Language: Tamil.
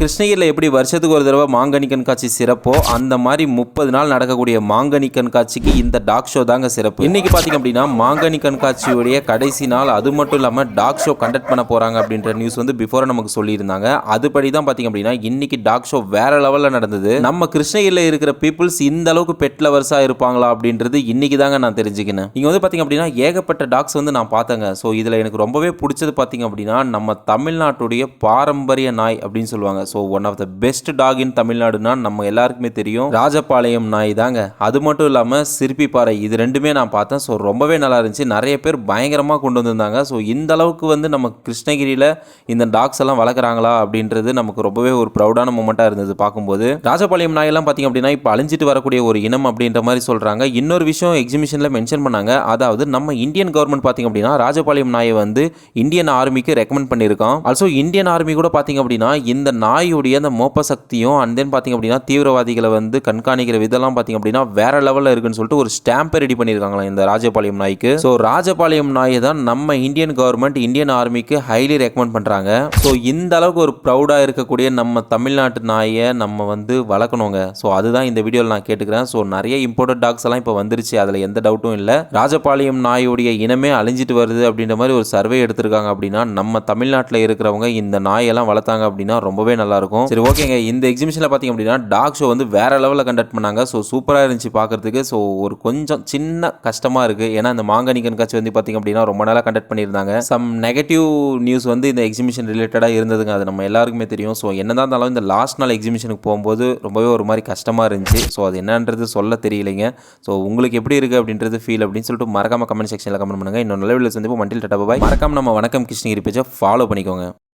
கிருஷ்ணகிரியில் எப்படி வருஷத்துக்கு ஒரு தடவை மாங்கனி கண்காட்சி சிறப்போ அந்த மாதிரி 30 நாள் நடக்கக்கூடிய மாங்கனி கண்காட்சிக்கு இந்த டாக் ஷோ தாங்க சிறப்பு. இன்னைக்கு பார்த்தீங்க அப்படின்னா மாங்கனி கண்காட்சியுடைய கடைசி நாள். அது மட்டும் இல்லாமல் டாக் ஷோ கண்டக்ட் பண்ண போகிறாங்க அப்படின்ற நியூஸ் வந்து பிஃபோர் நமக்கு சொல்லியிருந்தாங்க. அதுபடி தான் பார்த்தீங்க அப்படின்னா இன்னைக்கு டாக் ஷோ வேற லெவலில் நடந்தது. நம்ம கிருஷ்ணகிரியில் இருக்கிற பீப்புள்ஸ் இந்த அளவுக்கு பெட் லவர்ஸாக இருப்பாங்களா அப்படின்றது இன்னைக்கு தாங்க நான் தெரிஞ்சுக்கினேன். இங்கே வந்து பார்த்தீங்க அப்படின்னா ஏகப்பட்ட டாக்ஸ் வந்து நான் பார்த்தேங்க. ஸோ இதில் எனக்கு ரொம்பவே பிடிச்சது பார்த்தீங்க அப்படின்னா நம்ம தமிழ்நாட்டுடைய பாரம்பரிய நாய் அப்படின்னு சொல்லுவாங்க. So one of the best dog in தமிழ்நாடுனா நம்ம எல்லாருக்குமே தெரியும் ராஜபாளையம் நாய் தாங்க. அது மட்டும் இல்லாமல் சிற்பிப்பாறை, இது ரெண்டுமே நான் பார்த்தேன். ஸோ ரொம்பவே நல்லா இருந்துச்சு. நிறைய பேர் பயங்கரமாக கொண்டு வந்திருந்தாங்க. ஸோ இந்த அளவுக்கு வந்து நம்ம கிருஷ்ணகிரியில் இந்த டாக்ஸ் எல்லாம் வளர்க்குறாங்களா அப்படின்றது நமக்கு ரொம்பவே ஒரு ப்ரௌடான மூமெண்ட்டாக இருந்தது பார்க்கும்போது. ராஜபாளையம் நாயெல்லாம் பார்த்தீங்க அப்படின்னா இப்போ அழிஞ்சிட்டு வரக்கூடிய ஒரு இனம் அப்படின்ற மாதிரி சொல்கிறாங்க. இன்னொரு விஷயம் எக்ஸிபிஷனில் மென்ஷன் பண்ணாங்க. அதாவது நம்ம இந்தியன் கவர்மெண்ட் பார்த்தீங்க அப்படின்னா ராஜபாளையம் நாயை வந்து இந்தியன் ஆர்மிக்கு ரெக்கமெண்ட் பண்ணியிருக்கோம். ஆல்சோ இந்தியன் ஆர்மி கூட பார்த்தீங்க அப்படின்னா இந்த நாயுடைய அந்த மோப்ப சக்தியும் அண்ட் தென் பார்த்தீங்க அப்படின்னா தீவிரவாதிகளை வந்து கண்காணிக்கிற விதெல்லாம் பார்த்தீங்க அப்படின்னா வேற லெவலில் இருக்குன்னு சொல்லிட்டு ஒரு ஸ்டாம்பை ரெடி பண்ணியிருக்காங்களா இந்த ராஜபாளையம் நாய்க்கு. ஸோ ராஜபாளையம் நாயை தான் நம்ம இந்தியன் கவர்மெண்ட் இந்தியன் ஆர்மிக்கு ஹைலி ரெக்கமெண்ட் பண்ணுறாங்க. ஸோ இந்த அளவுக்கு ஒரு ப்ரௌடாக இருக்கக்கூடிய நம்ம தமிழ்நாட்டு நாயை நம்ம வந்து வளர்க்கணுங்க. ஸோ அதுதான் இந்த வீடியோவில் நான் கேட்டுக்கிறேன். ஸோ நிறைய இம்போர்ட்டட் டாக்ஸ் எல்லாம் இப்போ வந்துருச்சு, அதில் எந்த டவுட்டும் இல்லை. ராஜபாளையம் நாயுடைய இனமே அழிஞ்சிட்டு வருது அப்படின்ற மாதிரி ஒரு சர்வே எடுத்திருக்காங்க. அப்படின்னா நம்ம தமிழ்நாட்டில் இருக்கிறவங்க இந்த நாயெல்லாம் வளர்த்தாங்க அப்படின்னா ரொம்பவே நல்லா இருக்கும். சரி, ஓகேங்க. இந்த எக்ஸிபிஷனில் பார்த்தீங்க அப்படின்னா டாக் ஷோ வந்து வேற லெவலில் கண்டக்ட் பண்ணாங்க. ஸோ சூப்பராக இருந்துச்சு பார்க்கறதுக்கு. ஸோ ஒரு கொஞ்சம் சின்ன கஷ்டமாக இருக்குது. ஏன்னா இந்த மாங்கனி கண்காட்சி வந்து பார்த்தீங்க அப்படின்னா ரொம்ப நாளாக கண்டக்ட் பண்ணியிருந்தாங்க. சம் நெகட்டிவ் நியூஸ் வந்து இந்த எக்ஸிபிஷன் ரிலேட்டடாக இருந்ததுங்க. அது நம்ம எல்லாருக்குமே தெரியும். ஸோ என்னதான் இருந்தாலும் இந்த லாஸ்ட் நாள் எக்ஸிபிஷனுக்கு போகும்போது ரொம்பவே ஒரு மாதிரி கஷ்டமாக இருந்துச்சு. ஸோ அது என்னன்றது சொல்ல தெரியலைங்க. ஸோ உங்களுக்கு எப்படி இருக்குது அப்படின்றது ஃபீல் அப்படின்னு சொல்லிட்டு மறக்காம கமெண்ட் செக்ஷனில் கமெண்ட் பண்ணுங்கள். இன்னொரு நல்ல வீடியோவில் சந்திப்போம். மண்டில் டாடா பாய். மறக்காம நம்ம வணக்கம் கிருஷ்ணகிரி பேஜை ஃபாலோ பண்ணிக்கோங்க.